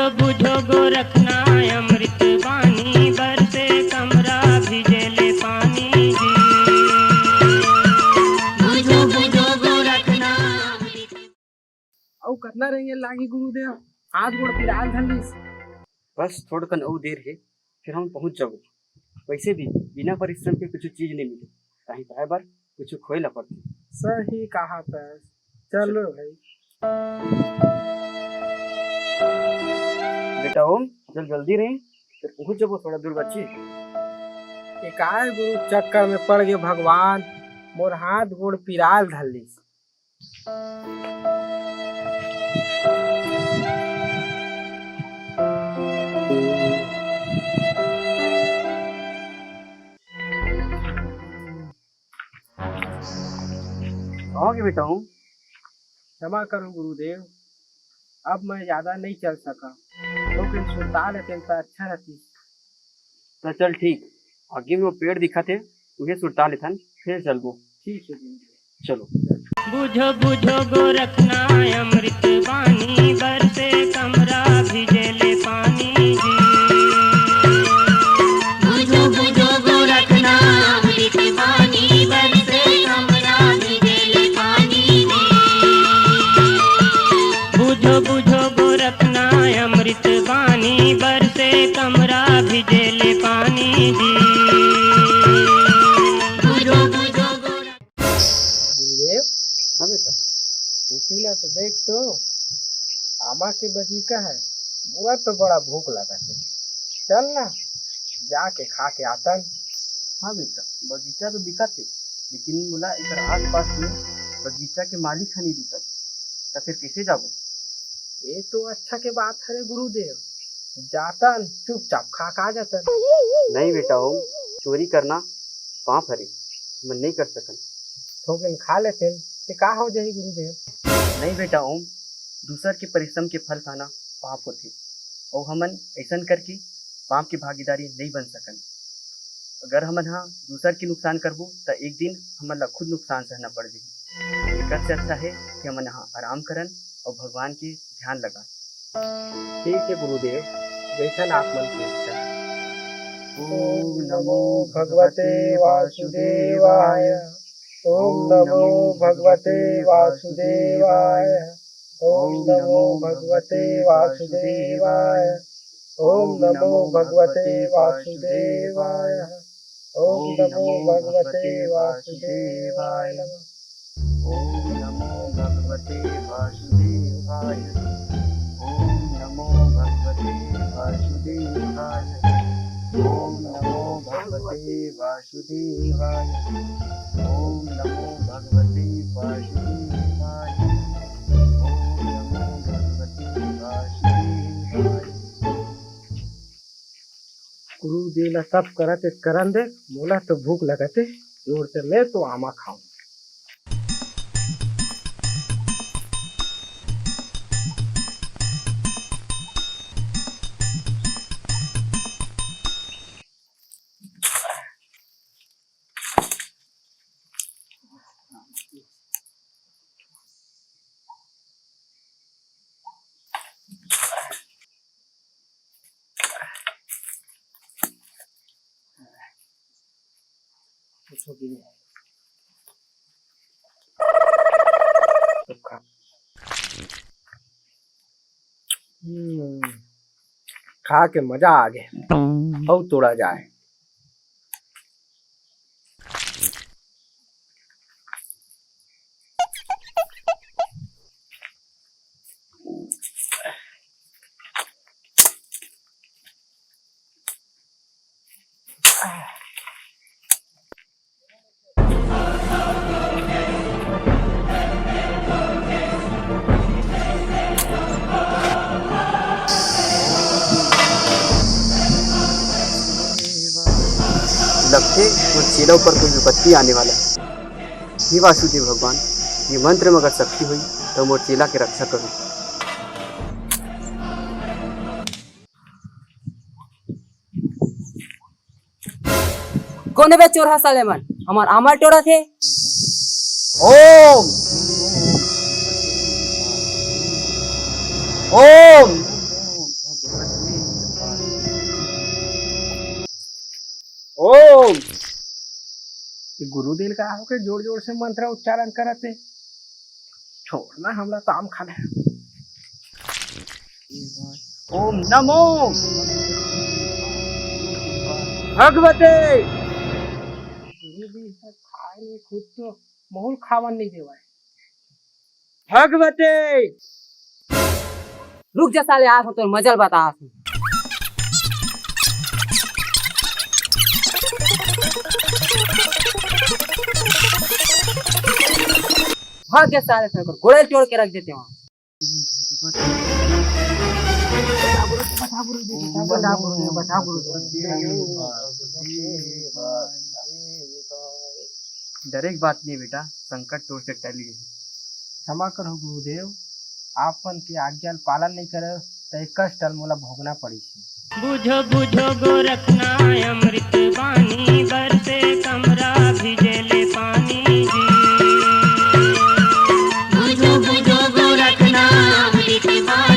बुझो बुझो गोरखना अमृत वाणी बरसे कमरा भिजेले पानी जी। बुझो बुझो गोरखना औ कतना रहेंगे लागी गुरुदेव हाथ गोड़ पिराल धलिस। बस थोड़ा कन और देर है फिर हम पहुंच जाओ। वैसे भी बिना परिश्रम के कुछ चीज नहीं मिले, कहीं बार बार कुछ खोए ला पड़ती। सही कहा तस। चलो भाई बेटा ओम चल जल्दी रहे, फिर पहुंच जाओ थोड़ा दूर बच्ची। एकाय गुरु चक्कर में पड़ गए भगवान, मोर हाथ गोड़ पिराल धलिस। आओगे बेटा ओम? क्षमा करो गुरुदेव, अब मैं ज्यादा नहीं चल सका, तो फिर सुल्तान रहते तो अच्छा रहती। तो चल ठीक, आगे में वो पेड़ दिखा थे उन्हें सुल्तान लेथन, फिर चल गो। ठीक है गुरुदेव। चलो। बुझो बुझो गोरखना अमृत वाणी बरसे कमरा भिजेले पानी जी। बुझो बुझो गोरखना अमृत वाणी बरसे कमरा भिजेले पानी जी। बुझो बुझो गोरखना अमृत वाणी बरसे कमरा भिजेले पानी जी। बुझो बुझो गुरुदेव हाँ बेटा। उठीला तो देख तो आमा के बगीचा है, मुरा तो बड़ा भूख लगा है। चल ना जाके खा के आता। हाँ बेटा, बगीचा तो दिखा थे लेकिन मुला इधर आस पास में बगीचा के मालिक नहीं दिखा थे, तो फिर कैसे जाबो? ये तो अच्छा के बात है रे गुरुदेव, जातन चुपचाप खा खा जातन। नहीं बेटा ओम, चोरी करना पाप हरे, हम नहीं कर सकन। थोकन खा लेते ते का हो जाही गुरुदेव? नहीं बेटा ओम, दूसर के परिश्रम के फल खाना पाप होते और हमन ऐसन करके पाप की भागीदारी नहीं बन सकन। अगर हमन हाँ दूसर के नुकसान करबो तो एक दिन हमन ला खुद नुकसान सहना पड़ जाही। एकर से अच्छा है कि हमन यहाँ आराम करन और भगवान के ध्यान लगा। ठीक है गुरुदेव, जैसन आप मन की इच्छा। ओम नमो भगवते वासुदेवाय। ओम नमो भगवते वासुदेवाय। ओम नमो भगवते वासुदेवाय। ओम नमो भगवते वासुदेवाय। ओम नमो भगवते वासुदेवाय। ओम नमो भगवते वासुदेवाय। ओम नमो भगवते वासुदेवाय। ओम नमो भगवते वासुदेवाय। ओम नमो भगवते वासुदेवाय। ओम नमो भगवते वासुदेवाय। गुरुदेव ला सब करते करन दे, मोला तो भूख लगते जोर से मैं तो आमा खाऊं। खा के मजा आ गया, और तोड़ा जाए। लगते और चेलों पर कोई विपत्ति आने वाला है। हे वासुदेव भगवान, ये मंत्र में अगर शक्ति हुई तो मोर चेला की रक्षा करूं। कौन बे चोर साले मन हमार आमा टोरा थे। ओम ओम ओम। ये गुरुदेव का होके जोर जोर से मंत्र उच्चारण करते। छोड़ना हमला ताम खाने। ओम नमो भगवते। गुरुदेव से खाए नहीं, खुद तो मोहल खावन नहीं देवा है। भगवते। रुक जा साले, आज हम तो मजल बता। भाग गया साले, फिर घोड़े तोड़ के रख देते वहाँ। डरे की बात नहीं बेटा, संकट तोड़ से टल गई। क्षमा करो गुरुदेव, आपन की आज्ञा पालन नहीं करे तो कष्ट मोला भोगना पड़ी। बुझो बुझो गोरखना अमृत बानी, बरसे कमरा भिजेले पानी जी। बुझो बुझो गोरखना अमृत बानी।